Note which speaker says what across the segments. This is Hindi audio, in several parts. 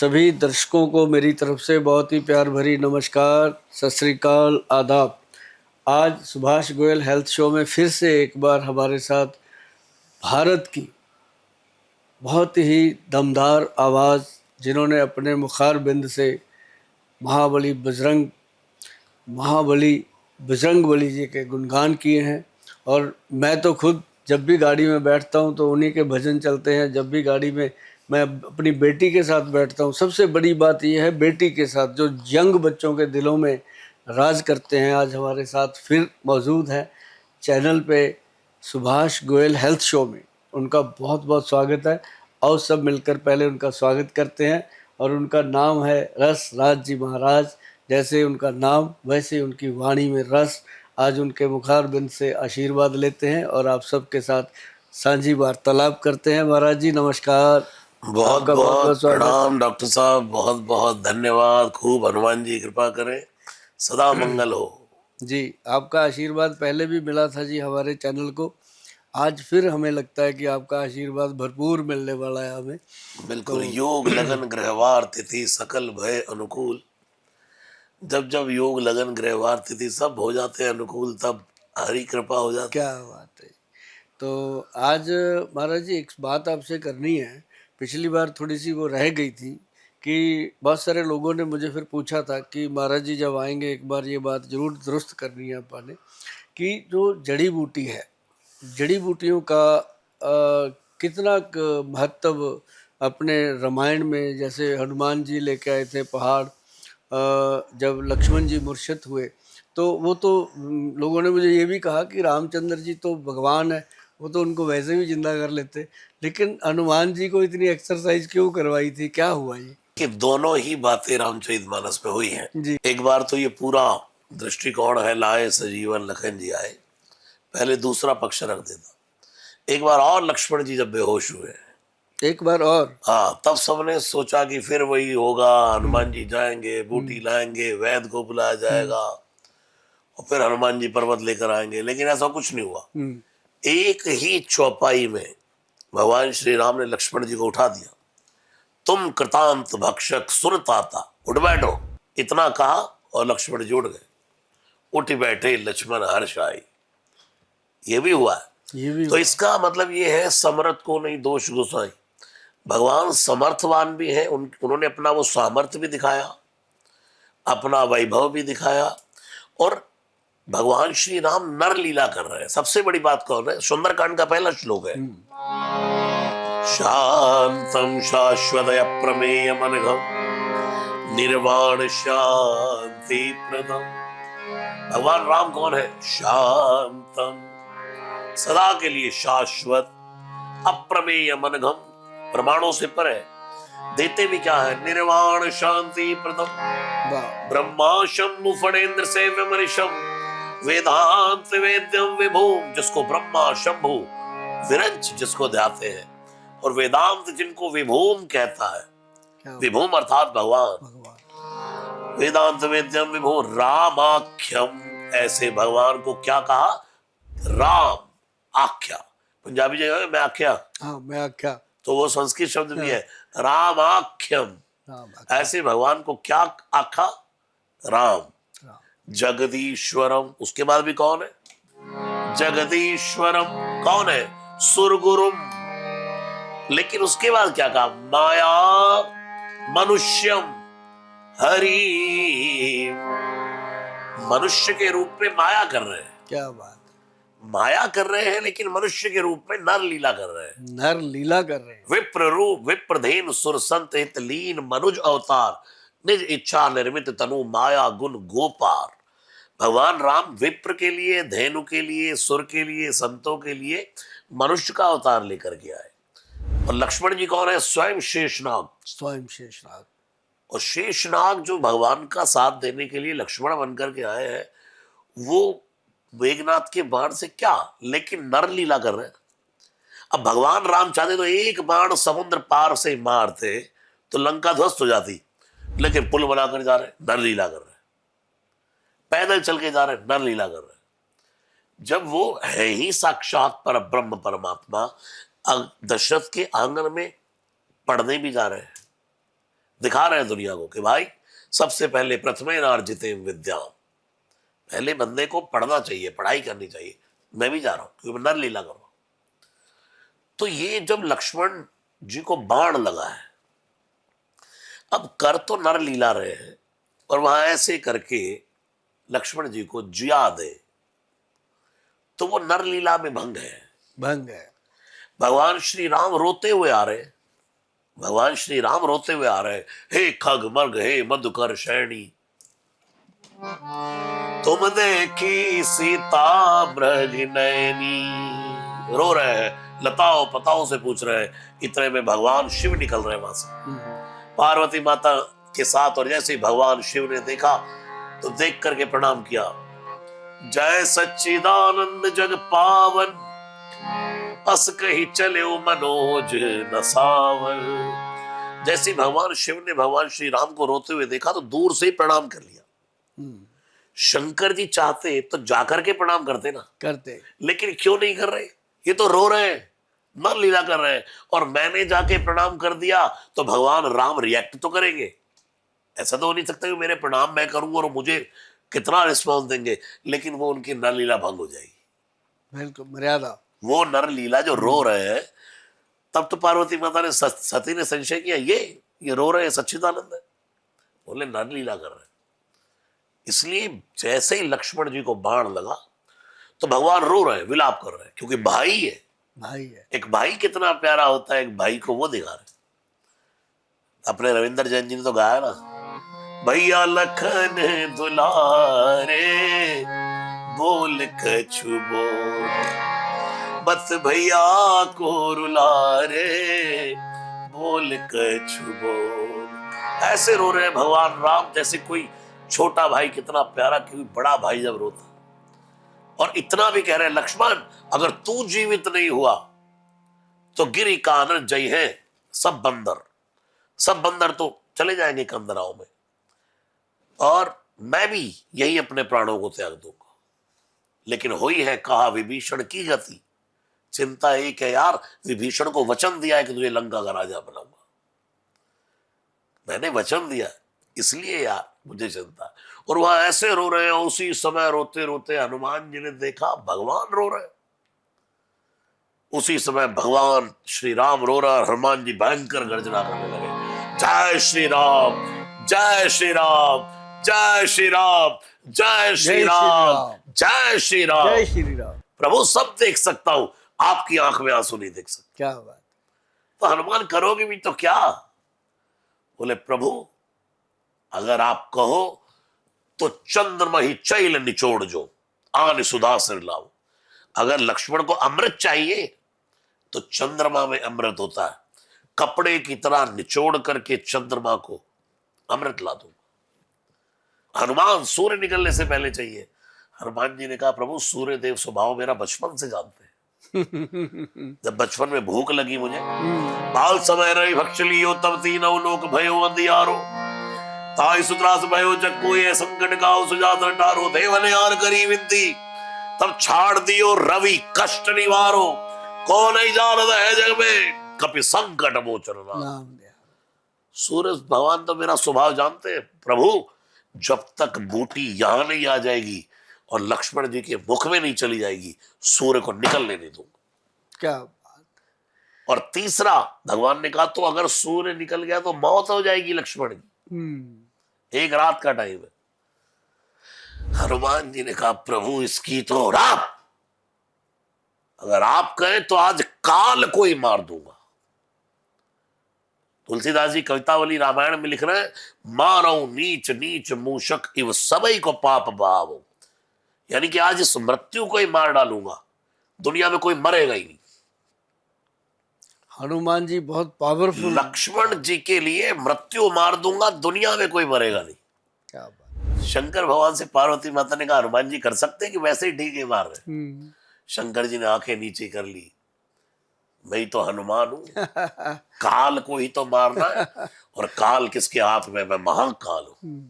Speaker 1: सभी दर्शकों को मेरी तरफ से बहुत ही प्यार भरी नमस्कार, सत श्री अकाल, आदाब। आज सुभाष गोयल हेल्थ शो में फिर से एक बार हमारे साथ भारत की बहुत ही दमदार आवाज़, जिन्होंने अपने मुखार बिंद से महाबली बजरंग बली जी के गुणगान किए हैं। और मैं तो खुद जब भी गाड़ी में बैठता हूं तो उन्हीं के भजन चलते हैं। जब भी गाड़ी में मैं अपनी बेटी के साथ बैठता हूं, सबसे बड़ी बात यह है बेटी के साथ जो यंग बच्चों के दिलों में राज करते हैं, आज हमारे साथ फिर मौजूद हैं चैनल पे सुभाष गोयल हेल्थ शो में। उनका बहुत बहुत स्वागत है। और सब मिलकर पहले उनका स्वागत करते हैं। और उनका नाम है रस राज जी महाराज। जैसे उनका नाम वैसे उनकी वाणी में रस। आज उनके मुखार बिंद से आशीर्वाद लेते हैं और आप सबके साथ सांझी वार्तालाप करते हैं। महाराज जी नमस्कार।
Speaker 2: बहुत
Speaker 1: आपका
Speaker 2: बहुत
Speaker 1: स्वागत।
Speaker 2: प्रणाम डॉक्टर साहब, बहुत बहुत धन्यवाद। खूब हनुमान जी कृपा करें, सदा मंगल हो।
Speaker 1: जी, आपका आशीर्वाद पहले भी मिला था जी हमारे चैनल को। आज फिर हमें लगता है कि आपका आशीर्वाद भरपूर मिलने वाला है हमें।
Speaker 2: बिल्कुल। योग लगन ग्रहवार तिथि सकल भय अनुकूल। जब जब योग लगन ग्रहवार तिथि सब हो जाते हैं अनुकूल, तब हरी कृपा हो जाती
Speaker 1: क्या
Speaker 2: है।
Speaker 1: बात है। तो आज महाराज जी एक बात आपसे करनी है। पिछली बार थोड़ी सी वो रह गई थी कि बहुत सारे लोगों ने मुझे फिर पूछा था कि महाराज जी जब आएंगे एक बार ये बात जरूर दुरुस्त करनी है आपने कि जो जड़ी बूटी है, जड़ी बूटियों का कितना महत्व अपने रामायण में, जैसे हनुमान जी लेके आए थे पहाड़, जब लक्ष्मण जी मूर्छित हुए तो वो तो लोगों ने मुझे ये भी कहा कि रामचंद्र जी तो भगवान है, वो तो उनको वैसे भी जिंदा कर लेते, लेकिन हनुमान जी को इतनी एक्सरसाइज क्यों करवाई थी, क्या हुआ ये?
Speaker 2: कि दोनों ही बातें रामचरितमानस में हुई हैं।
Speaker 1: जी।
Speaker 2: एक बार तो ये पूरा दृष्टिकोण है, लाए सजीवन लखन जी आए, पहले दूसरा पक्ष रख देता। एक बार और लक्ष्मण जी जब बेहोश हुए,
Speaker 1: एक बार और।
Speaker 2: हाँ, तब सबने सोचा कि फिर वही होगा, हनुमान जी जाएंगे, बूटी लाएंगे, वैद्य को बुलाया जाएगा और फिर हनुमान जी पर्वत लेकर आएंगे, लेकिन ऐसा कुछ नहीं हुआ। एक ही चौपाई में भगवान श्री राम ने लक्ष्मण जी को उठा दिया। तुम कृतांत भक्षक सुरताता, उठ बैठो, इतना कहा और लक्ष्मण जी उठ गए। उठ बैठे लक्ष्मण हर्ष आई। ये भी हुआ है।
Speaker 1: ये भी
Speaker 2: तो
Speaker 1: हुआ।
Speaker 2: इसका मतलब ये है, समर्थ को नहीं दोष गुसाई। भगवान समर्थवान भी है, उन्होंने अपना वो सामर्थ्य भी दिखाया, अपना वैभव भी दिखाया। और भगवान श्री राम नर लीला कर रहे हैं। सबसे बड़ी बात कौन है? सुंदरकांड का पहला श्लोक है, शांतम शाश्वत प्रमेय मनघम निर्वाण शांति प्रदम। भगवान राम कौन है? शांतम, सदा के लिए शाश्वत, अप्रमेय मनघम, प्रमाणों से पर है। देते भी क्या है? निर्वाण शांति प्रदम, ब्रह्मा शंभु फणेन्द्र सेव्यम ऋषम वेदांत वेद्यम विभूम। जिसको ब्रह्मा शंभु विरंच जिसको ध्याते हैं, और वेदांत जिनको विभूम कहता है। विभूम अर्थात भगवान। वेदांत वेद्यम विभूम रामाख्यम, ऐसे भगवान को क्या कहा? राम आख्या। पंजाबी जगह मैं आख्या,
Speaker 1: हाँ मैं आख्या,
Speaker 2: तो वो संस्कृत शब्द भी है रामाख्यम। ऐसे भगवान को क्या आखा? राम। जगदीश्वरम, उसके बाद भी कौन है? जगदीश्वरम कौन है? सुरगुरुम। लेकिन उसके बाद क्या कहा? माया मनुष्यम हरि, मनुष्य के रूप में माया कर रहे हैं।
Speaker 1: क्या बात,
Speaker 2: माया कर रहे हैं, लेकिन मनुष्य के रूप में नर लीला कर रहे हैं।
Speaker 1: नर लीला कर रहे हैं।
Speaker 2: विप्र रूप विप्रधेन सुर संत हित लीन मनुज अवतार, निज इच्छा निर्मित तनु माया गुण गोपार। भगवान राम विप्र के लिए, धेनु के लिए, सुर के लिए, संतों के लिए मनुष्य का अवतार लेकर के आए। और लक्ष्मण जी कौन है? स्वयं शेषनाग।
Speaker 1: स्वयं शेषनाग। और
Speaker 2: शेषनाग जो भगवान का साथ देने के लिए लक्ष्मण बनकर के आए हैं, वो मेघनाथ के बाण से क्या, लेकिन नर लीला कर रहे हैं। अब भगवान राम चाहते तो एक बाण समुद्र पार से मारते तो लंका ध्वस्त हो जाती, लेकिन पुल बनाकर जा रहे, नर लीला कर रहे, पैदल चल के जा रहे, नर लीला कर रहे। जब वो है ही साक्षात पर ब्रह्म परमात्मा, दशरथ के आंगन में पढ़ने भी जा रहे हैं, दिखा रहे हैं दुनिया को कि भाई सबसे पहले प्रथमेनार्जिते विद्या, पहले बंदे को पढ़ना चाहिए, पढ़ाई करनी चाहिए। मैं भी जा रहा हूं क्योंकि मैं नर लीला कर रहा हूं। तो ये जब लक्ष्मण जी को बाण लगा है, अब कर तो नर लीला रहे हैं और वहां ऐसे करके लक्ष्मण जी को जिया दे, तो वो नर लीला में भंग है।
Speaker 1: भंग है। भगवान
Speaker 2: भगवान श्री राम रोते हुए आ रहे, भगवान श्री राम रोते हुए आ रहे, हे खग मर्ग हे मधुकर शैणी, तुम देखी सीता ब्रज नैनी। रो रहे हैं, लताओं पताओं से पूछ रहे हैं। इतने में भगवान शिव निकल रहे हैं वहां से पार्वती माता के साथ, और जैसे ही भगवान शिव ने देखा तो देख करके प्रणाम किया, जय सच्चिदानंद जग पावन, अस कही चले मनोज नसावल। जैसे भगवान शिव ने भगवान श्री राम को रोते हुए देखा तो दूर से ही प्रणाम कर लिया। शंकर जी चाहते तो जाकर के प्रणाम करते ना, करते, लेकिन क्यों नहीं कर रहे? ये तो रो रहे हैं, नर लीला कर रहे हैं, और मैंने जाके प्रणाम कर दिया तो भगवान राम रिएक्ट तो करेंगे। ऐसा तो हो नहीं सकता कि मेरे प्रणाम मैं करूंगा और मुझे कितना रिस्पॉन्स देंगे, लेकिन वो उनकी नर लीला भंग हो जाएगी। बिल्कुल मर्यादा। वो नर लीला जो रो रहे हैं, तब तो पार्वती माता ने सती ने संशय किया, ये रो रहे हैं सच्चिदानंद है, बोले नर लीला कर रहे हैं। इसलिए जैसे ही लक्ष्मण जी को बाण लगा तो भगवान रो रहे हैं, विलाप कर रहे हैं, क्योंकि भाई है। भाई है, एक भाई कितना प्यारा होता है, एक भाई को वो दिखा रहे। अपने रविंद्र जैन जी ने तो गाया ना, भैया लखन दुलारे बोल कछु बोल, बस भैया को रुलारे बोल कछु बोल। ऐसे रो रहे हैं भगवान राम, जैसे कोई छोटा भाई कितना प्यारा, क्योंकि बड़ा भाई जब रोता। और इतना भी कह रहे हैं, लक्ष्मण अगर तू जीवित नहीं हुआ तो गिरी कानन जय है सब बंदर, सब बंदर तो चले जाएंगे कंदराओं में, और मैं भी यही अपने प्राणों को त्याग दूंगा। लेकिन हुई है कहा विभीषण की गति, चिंता एक है यार, विभीषण को वचन दिया है कि तुझे लंका का राजा बनाऊंगा, मैंने वचन दिया, इसलिए यार मुझे चिंता। और वह ऐसे रो रहे हैं, उसी समय रोते रोते हनुमान जी ने देखा भगवान रो रहे। उसी समय भगवान श्री राम रो रहा, हनुमान जी भयंकर गर्जना करने लगे, जय श्री राम जय श्री राम जय श्री राम जय श्री राम जय श्री राम जय श्री राम। प्रभु सब देख सकता हूं, आपकी आंख में आंसू नहीं देख सकता। क्या बात। तो हनुमान करोगे भी तो क्या? बोले प्रभु अगर आप कहो तो चंद्रमा ही चैल निचोड़ जो आन सुधा सिर लाओ। अगर लक्ष्मण को अमृत चाहिए तो चंद्रमा में अमृत होता है, कपड़े की तरह निचोड़ करके चंद्रमा को अमृत ला दूंगा। हनुमान सूर्य निकलने से पहले चाहिए। हनुमान जी ने कहा प्रभु सूर्य देव स्वभाव मेरा बचपन से जानते हैं। जब बचपन में भूख लगी मुझे, बाल समय रही भक्ष लियो तब तीनों लोक भयो अंधियारो, ताई सुत्रास भयो जग्गो ये संकट गाओ सुजात टारो, देव ने यार करी विनती तब छाड़ दियो रवि कष्ट निवारो, कौन नहीं जानता है जग में कपि संकट मोचन नाम। सूर्य भगवान तो मेरा स्वभाव जानते हैं। प्रभु जब तक बूटी यहां नहीं आ जाएगी और लक्ष्मण जी के मुख में नहीं चली जाएगी, सूर्य को निकलने नहीं दूंगा। क्या बात। और तीसरा भगवान ने कहा तो अगर सूर्य निकल गया तो मौत हो जाएगी लक्ष्मण की। एक रात का टाइम है। हनुमान जी ने कहा प्रभु इसकी तो रात, अगर आप कहें तो आज काल को ही मार दूंगा। तुलसीदास जी कवितावली रामायण में लिख रहे हैं, मारो नीच नीच मूषक इव सबई को पाप भाव, यानी कि आज इस मृत्यु को ही मार डालूंगा, दुनिया में कोई मरेगा ही नहीं। हनुमान जी बहुत पावरफुल। लक्ष्मण जी के लिए मृत्यु मार दूंगा, दुनिया में कोई मरेगा नहीं। क्या बात। शंकर भगवान से पार्वती माता ने कहा हनुमान जी कर सकते हैं कि वैसे ही ठीक है मार रहे। शंकर जी ने आंखें नीचे कर ली, मैं तो हनुमान हूं, काल को ही तो मारना है, और काल किसके हाथ में? मैं महाकाल हूं।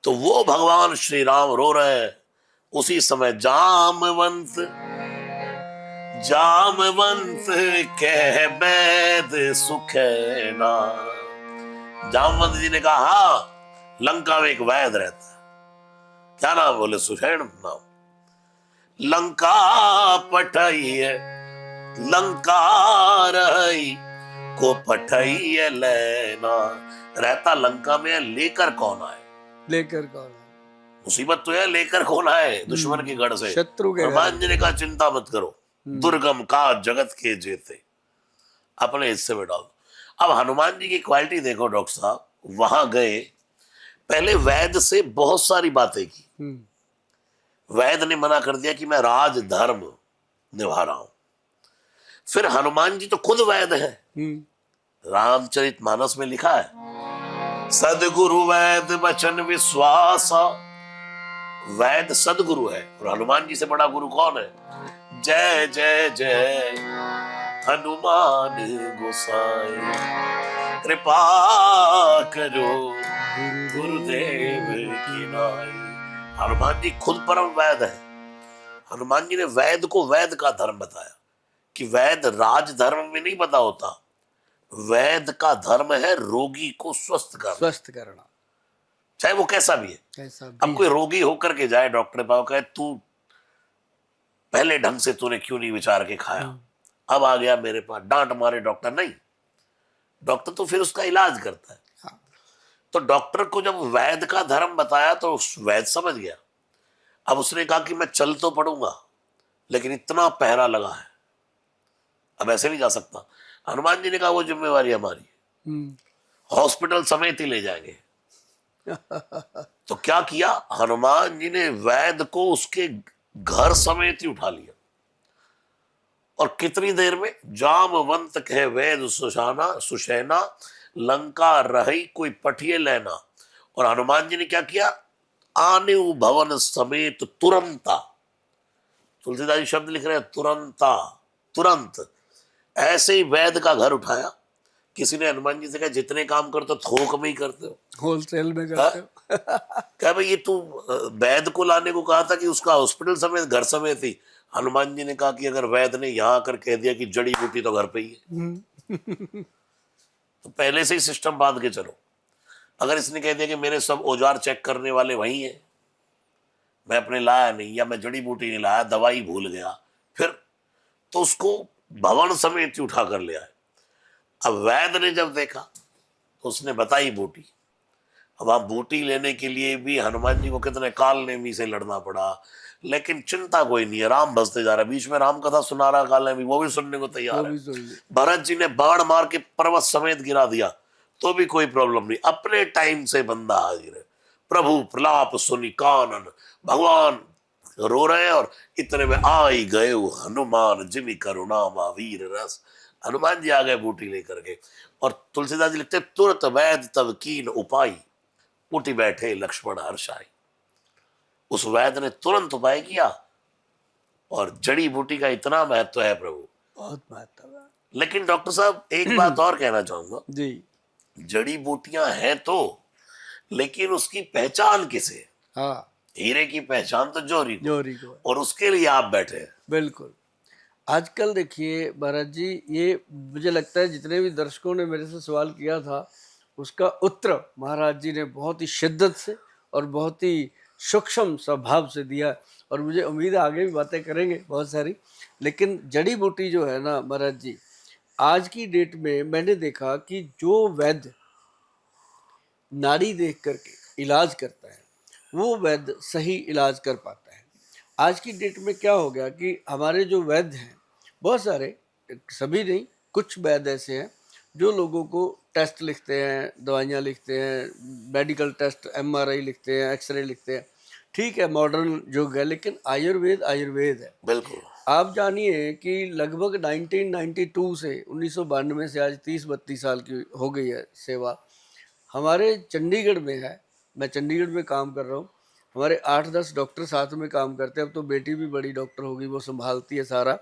Speaker 2: तो वो भगवान श्री राम रो रहे हैं। उसी समय जामवंत जामवंत कह बैद सुखैना, जामवंत जी ने कहा हाँ, लंका में एक वैद्य रहता है। क्या नाम? बोले सुषैण नाम। लंका पठई है, लंका रही, को पठई है लेना। रहता लंका में है, लेकर कौन आए?
Speaker 1: लेकर कौन है?
Speaker 2: मुसीबत तो है, लेकर कौन आए दुश्मन के गढ़ से?
Speaker 1: शत्रु के घर।
Speaker 2: हनुमान जी ने कहा चिंता मत करो, दुर्गम का जगत के जेते, अपने हिस्से में डाल दो। अब हनुमान जी की क्वालिटी देखो डॉक्टर साहब, वहां गए, पहले वैद्य से बहुत सारी बातें की। वैद्य ने मना कर दिया कि मैं राज धर्म निभा रहा हूं। फिर हनुमान जी तो खुद वैद्य है, रामचरितमानस में लिखा है सदगुरु वैद्य वचन विश्वासा। वैद्य सदगुरु है, और हनुमान जी से बड़ा गुरु कौन है? जय जय जय हनुमान गोसाई, कृपा करो गुरुदेव की नाई। हनुमान जी खुद परम वैद्य है। हनुमान जी ने वैद्य को वैद्य का धर्म बताया कि वैद्य राज धर्म में नहीं बता होता, वैद्य का धर्म है रोगी को स्वस्थ करना, चाहे वो कैसा भी है।
Speaker 1: कैसा भी
Speaker 2: अब कोई रोगी होकर के जाए डॉक्टर के पास, कहे तू पहले ढंग से तूने क्यों नहीं विचार के खाया, अब आ गया मेरे पास, डांट मारे डॉक्टर नहीं, डॉक्टर तो फिर उसका इलाज करता है।
Speaker 1: हाँ।
Speaker 2: तो डॉक्टर को जब वैद्य का धर्म बताया तो वैद्य समझ गया। अब उसने कहा कि मैं चल तो पड़ूंगा, लेकिन इतना पहरा लगा है, अब ऐसे नहीं जा सकता। हनुमान जी ने कहा वो जिम्मेवारी हमारी, हॉस्पिटल समेत ही ले जाएंगे। तो क्या किया हनुमान जी ने? वैद्य को उसके घर समेत ही उठा लिया, और कितनी देर में? जामवंत कहे वैद्य सुषैना, लंका रही कोई पठिए लेना। और हनुमान जी ने क्या किया? आने भवन समेत तुरंता, तुलसीदास जी शब्द लिख रहे हैं तुरंता, तुरंत। ऐसे ही वैद्य का घर उठाया। किसी ने हनुमान जी से कहा जितने काम करते हो थोक में ही करते हो,
Speaker 1: होलसेल में करते हो।
Speaker 2: क्या भाई ये तू वैद्य को लाने को कहा था कि उसका हॉस्पिटल समेत घर समेत ही? हनुमान जी ने कहा कि अगर वैद्य ने यहां आकर कह दिया कि जड़ी बूटी तो घर पे ही है, तो पहले से ही सिस्टम बांध के चलो। अगर इसने कह दिया कि मेरे सब औजार चेक करने वाले वही हैं, मैं अपने लाया नहीं, या मैं जड़ी बूटी नहीं लाया, दवाई भूल गया, फिर तो उसको भवन समेत ही उठा कर ले आए। अब वैद्य ने जब देखा तो उसने बताई बूटी। अब आप बूटी लेने के लिए भी हनुमान जी को कितने काल नेमी से लड़ना पड़ा, लेकिन चिंता कोई नहीं है, राम बसते जा रहा है। बीच में राम कथा सुना रहा काल नेमी, वो भी सुनने को तैयार है। भरत जी ने बाण मार के पर्वत समेत गिरा दिया तो भी कोई प्रॉब्लम नहीं, अपने टाइम से बंदा हाजिर है। प्रभु प्रलाप सुनी कानन, भगवान रो रहे हैं और इतने में आई गए हनुमान जिमि करुणा महावीर रस। हनुमान जी आ गए बूटी लेकर के, और तुलसीदास जी लिखते तुरंत वैद्य तब कीन उपाई, उठी बैठे लक्ष्मण हर्षाई। उस वैद्य ने तुरंत उपाय किया, और जड़ी बूटी का इतना महत्व है प्रभु,
Speaker 1: बहुत महत्व है।
Speaker 2: लेकिन डॉक्टर साहब एक बात और कहना चाहूंगा
Speaker 1: जी,
Speaker 2: जड़ी बूटियां हैं तो, लेकिन उसकी पहचान किसे?
Speaker 1: हाँ,
Speaker 2: हीरे की पहचान तो जोरी को
Speaker 1: है।
Speaker 2: और उसके लिए आप बैठे हैं।
Speaker 1: बिल्कुल। आजकल देखिए महाराज जी, ये मुझे लगता है जितने भी दर्शकों ने मेरे से सवाल किया था उसका उत्तर महाराज जी ने बहुत ही शिद्दत से और बहुत ही सूक्ष्म स्वभाव से दिया, और मुझे उम्मीद है आगे भी बातें करेंगे बहुत सारी। लेकिन जड़ी बूटी जो है ना महाराज जी, आज की डेट में मैंने देखा कि जो वैद्य नाड़ी देख करके इलाज करता है वो वैद्य सही इलाज कर पाता है। आज की डेट में क्या हो गया कि हमारे जो वैद्य हैं बहुत सारे, सभी नहीं, कुछ वैद्य ऐसे हैं जो लोगों को टेस्ट लिखते हैं, दवाइयाँ लिखते हैं, मेडिकल टेस्ट, एमआरआई लिखते हैं, एक्सरे लिखते हैं। ठीक है, मॉडर्न युग है, लेकिन आयुर्वेद आयुर्वेद है।
Speaker 2: बिल्कुल।
Speaker 1: आप जानिए कि लगभग 1992 से 1992 से आज 30-32 साल की हो गई है सेवा। हमारे चंडीगढ़ में है, मैं चंडीगढ़ में काम कर रहा हूँ, हमारे 8-10 डॉक्टर साथ में काम करते हैं। अब तो बेटी भी बड़ी डॉक्टर हो गई, वो संभालती है सारा।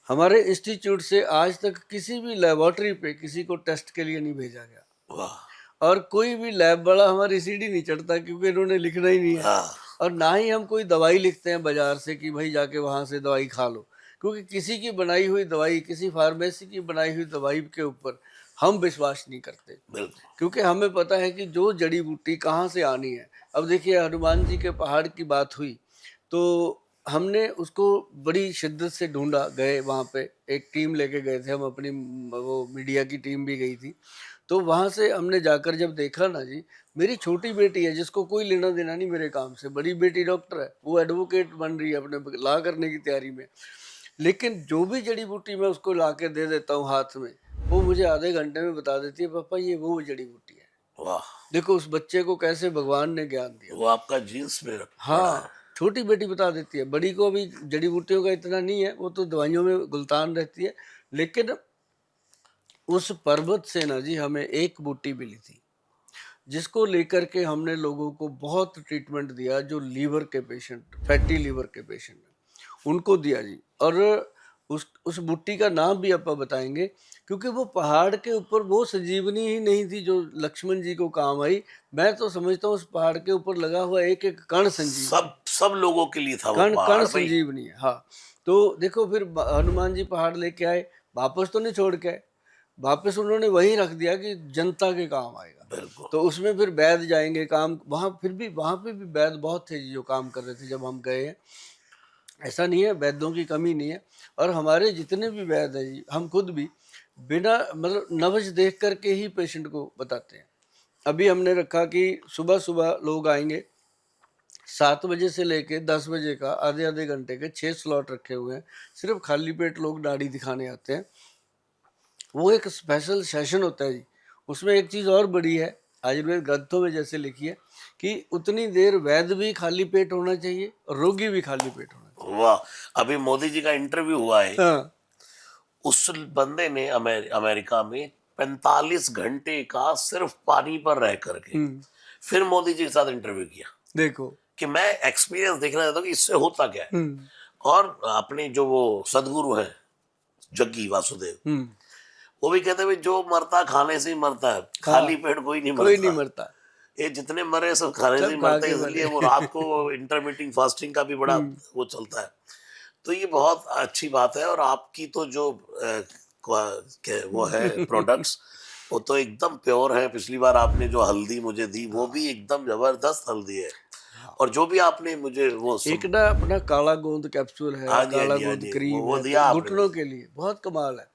Speaker 1: हमारे इंस्टीट्यूट से आज तक किसी भी लेबोरेटरी पे किसी को टेस्ट के लिए नहीं भेजा गया,
Speaker 2: वाह।
Speaker 1: और कोई भी लैब वाला हमारी सीढ़ी नहीं चढ़ता, क्योंकि इन्होंने लिखना ही नहीं है। और ना ही हम कोई दवाई लिखते हैं बाजार से कि भाई जाके वहाँ से दवाई खा लो, क्योंकि किसी की बनाई हुई दवाई, किसी फार्मेसी की बनाई हुई दवाई के ऊपर हम विश्वास नहीं करते,
Speaker 2: बिल्कुल।
Speaker 1: क्योंकि हमें पता है कि जो जड़ी बूटी कहाँ से आनी है। अब देखिए, हनुमान जी के पहाड़ की बात हुई तो हमने उसको बड़ी शिद्दत से ढूंढा, गए वहाँ पे, एक टीम लेके गए थे हम अपनी, वो मीडिया की टीम भी गई थी। तो वहाँ से हमने जाकर जब देखा ना जी, मेरी छोटी बेटी है जिसको कोई लेना देना नहीं मेरे काम से, बड़ी बेटी डॉक्टर है, वो एडवोकेट बन रही है, अपने लॉ करने की तैयारी में, लेकिन जो भी जड़ी बूटी मैं उसको ला के दे देता हूँ हाथ में, वो मुझे आधे घंटे में बता देती है, पापा ये वो जड़ी बूटी है।
Speaker 2: वाह,
Speaker 1: देखो उस बच्चे को कैसे भगवान ने ज्ञान दिया।
Speaker 2: वो आपका जीन्स में पड़ा है।
Speaker 1: हाँ, छोटी बेटी बता देती है, बड़ी को अभी जड़ी बूटियों का इतना नहीं है, वो तो दवाइयों में गुलतान रहती है। लेकिन उस पर्वत से ना जी हमें एक बूटी मिली थी, जिसको लेकर के हमने लोगों को बहुत ट्रीटमेंट दिया, जो लीवर के पेशेंट, फैटी लीवर के पेशेंट हैं, उनको दिया जी। और उस बूटी का नाम भी आप बताएंगे, क्योंकि वो पहाड़ के ऊपर वो संजीवनी ही नहीं थी जो लक्ष्मण जी को काम आई। मैं तो समझता हूँ उस पहाड़ के ऊपर लगा हुआ एक एक कण संजीवनी,
Speaker 2: सब लोगों के लिए था वो
Speaker 1: कण कण
Speaker 2: पहाड़ भाई।
Speaker 1: संजीवनी है। हाँ, तो देखो फिर हनुमान जी पहाड़ लेके आए, वापस तो नहीं छोड़ के आए, वापस उन्होंने वहीं रख दिया कि जनता के काम आएगा।
Speaker 2: बिल्कुल।
Speaker 1: तो उसमें फिर वैद्य जाएंगे काम, वहाँ फिर भी वहाँ पे भी वैद्य बहुत थे जी जो काम कर रहे थे जब हम गए हैं। ऐसा नहीं है, वैद्यों की कमी नहीं है। और हमारे जितने भी वैद्य हैं जी, हम खुद भी बिना मतलब नब्ज देख करके ही पेशेंट को बताते हैं। अभी हमने रखा कि सुबह सुबह लोग आएंगे, 7 बजे से लेके 10 बजे का आधे आधे घंटे के 6 स्लॉट रखे हुए हैं, सिर्फ खाली पेट लोग दाढ़ी दिखाने आते हैं। वो एक स्पेशल सेशन होता है जी। उसमें एक चीज़ और बड़ी है, आयुर्वेद ग्रंथों में जैसे लिखी है कि उतनी देर वैद्य भी खाली पेट होना चाहिए और रोगी भी खाली पेट होना चाहिए।
Speaker 2: वाह, अभी मोदी जी का इंटरव्यू हुआ है,
Speaker 1: हाँ,
Speaker 2: उस बंदे ने अमेरिका में 45 घंटे का सिर्फ पानी पर रह करके फिर मोदी जी के साथ इंटरव्यू किया
Speaker 1: देखो।
Speaker 2: कि मैं एक्सपीरियंस देखना चाहता हूँ कि इससे होता क्या है।
Speaker 1: हम्म
Speaker 2: और अपने जो वो सदगुरु हैं जग्गी वासुदेव,
Speaker 1: हम्म
Speaker 2: वो भी कहते हैं भाई जो मरता खाने से ही मरता है,
Speaker 1: हाँ,
Speaker 2: खाली पेट कोई नहीं
Speaker 1: कोई नहीं
Speaker 2: मरता।
Speaker 1: मरता,
Speaker 2: ये जितने मरे सब खाने से ही
Speaker 1: सब खा
Speaker 2: मरते हैं,
Speaker 1: के
Speaker 2: इसलिए
Speaker 1: मरे।
Speaker 2: वो रात को इंटरमीटिंग फास्टिंग का भी बड़ा वो चलता है। तो ये बहुत अच्छी बात है। और आपकी तो जो वो है प्रोडक्ट्स, वो तो एकदम प्योर है। पिछली बार आपने जो हल्दी मुझे दी वो भी एकदम जबरदस्त हल्दी है। और जो भी आपने मुझे वो
Speaker 1: एक ना अपना काला गोंद कैप्सूल है,
Speaker 2: हाँ जी, हाँ
Speaker 1: काला
Speaker 2: जी, हाँ
Speaker 1: गोंद
Speaker 2: जी,
Speaker 1: क्रीम
Speaker 2: वो
Speaker 1: है,
Speaker 2: दिया आपने
Speaker 1: घुटनों
Speaker 2: मुझे।
Speaker 1: के लिए बहुत कमाल है।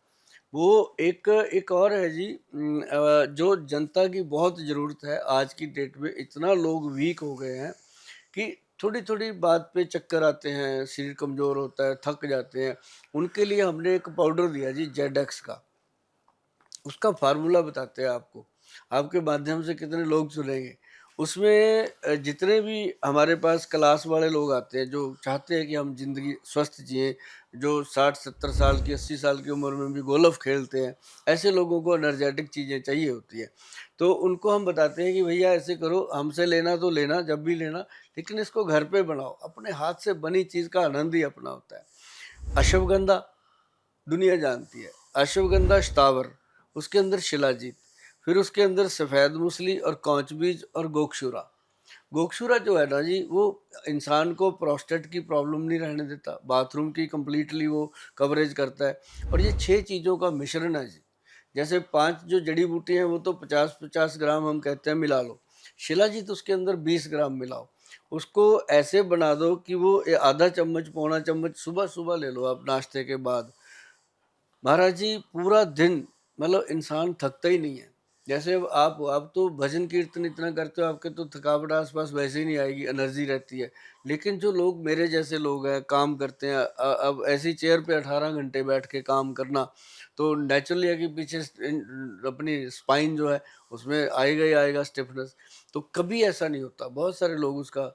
Speaker 1: वो एक एक और है जी, जो जनता की बहुत ज़रूरत है आज की डेट में। इतना लोग वीक हो गए हैं कि थोड़ी थोड़ी बात पे चक्कर आते हैं, शरीर कमज़ोर होता है, थक जाते हैं। उनके लिए हमने एक पाउडर दिया जी, जेडेक्स का। उसका फार्मूला बताते हैं आपको, आपके माध्यम से कितने लोग सुनेंगे। उसमें जितने भी हमारे पास क्लास वाले लोग आते हैं जो चाहते हैं कि हम जिंदगी स्वस्थ जिए, जो 60-70 साल की 80 साल की उम्र में भी गोल्फ खेलते हैं, ऐसे लोगों को एनर्जेटिक चीज़ें चाहिए होती है। तो उनको हम बताते हैं कि भैया ऐसे करो, हमसे लेना तो लेना जब भी लेना, लेकिन इसको घर पे बनाओ। अपने हाथ से बनी चीज़ का आनंद ही अपना होता है। अश्वगंधा दुनिया जानती है, अश्वगंधा स्थावर, उसके अंदर शिलाजीत, फिर उसके अंदर सफ़ेद मूसली और कौच बीज और गोक्षुरा। गोक्षुरा जो है ना जी, वो इंसान को प्रोस्टेट की प्रॉब्लम नहीं रहने देता, बाथरूम की कंप्लीटली वो कवरेज करता है। और ये 6 चीज़ों का मिश्रण है जी। जैसे 5 जो जड़ी बूटी हैं वो तो 50-50 ग्राम हम कहते हैं मिला लो, शिलाजीत उसके अंदर 20 ग्राम मिलाओ। उसको ऐसे बना दो कि वो आधा चम्मच पौना चम्मच सुबह सुबह ले लो आप नाश्ते के बाद। महाराज जी पूरा दिन मतलब इंसान थकता ही नहीं है। जैसे अब आप तो भजन कीर्तन इतना करते हो, आपके तो थकावट आसपास वैसे ही नहीं आएगी, एनर्जी रहती है। लेकिन जो लोग मेरे जैसे लोग हैं, काम करते हैं, अब ऐसी चेयर पे 18 घंटे बैठ के काम करना, तो नेचुरली है कि पीछे अपनी स्पाइन जो है उसमें आएगा ही आएगा स्टिफनेस। तो कभी ऐसा नहीं होता। बहुत सारे लोग उसका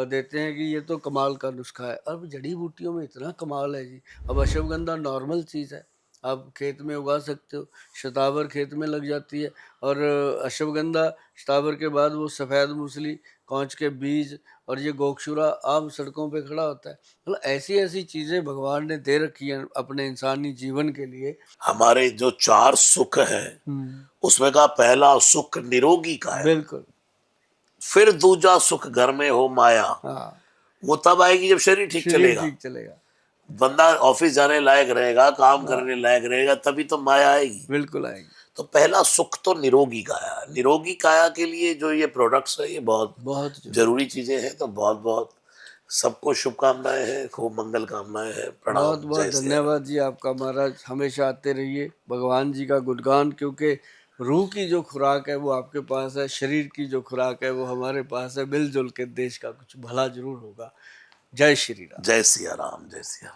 Speaker 1: देते हैं कि ये तो कमाल का नुस्खा है। अब जड़ी बूटियों में इतना कमाल है जी। अब अश्वगंधा नॉर्मल चीज़ है, आप खेत में उगा सकते हो, शतावर खेत में लग जाती है। और अश्वगंधा, शतावर के बाद वो सफ़ेद मूसली, कौच के बीज और ये गोक्षुरा आम सड़कों पे खड़ा होता है। मतलब ऐसी ऐसी चीज़ें भगवान ने दे रखी हैं अपने इंसानी जीवन के लिए।
Speaker 2: हमारे जो 4 सुख है उसमें का पहला सुख निरोगी का है।
Speaker 1: बिल्कुल।
Speaker 2: फिर दूजा सुख घर में हो माया,
Speaker 1: हाँ,
Speaker 2: वो तब आएगी जब शरीर ठीक
Speaker 1: शरीर
Speaker 2: चलेगा।
Speaker 1: ठीक चलेगा।
Speaker 2: बंदा ऑफिस जाने लायक रहेगा, काम करने लायक रहेगा, तभी तो माया आएगी।
Speaker 1: बिल्कुल आएगी।
Speaker 2: तो पहला सुख तो निरोगी काया। निरोगी काया के लिए जो ये प्रोडक्ट्स है, ये बहुत
Speaker 1: बहुत जरूरी।
Speaker 2: जरूरी चीजें हैं। तो बहुत बहुत सबको शुभकामनाएं हैं, खूब मंगल कामनाएं हैं।
Speaker 1: बहुत
Speaker 2: प्रणाम,
Speaker 1: बहुत
Speaker 2: जय श्री राम।
Speaker 1: धन्यवाद जी आपका महाराज। हमेशा आते रहिए, भगवान जी का गुणगान, क्योंकि रूह की जो खुराक है वो आपके पास है, शरीर की जो खुराक है वो हमारे पास है। मिलजुल के देश का कुछ भला जरूर होगा। जय श्री राम।
Speaker 2: जय सिया राम, जय सिया राम।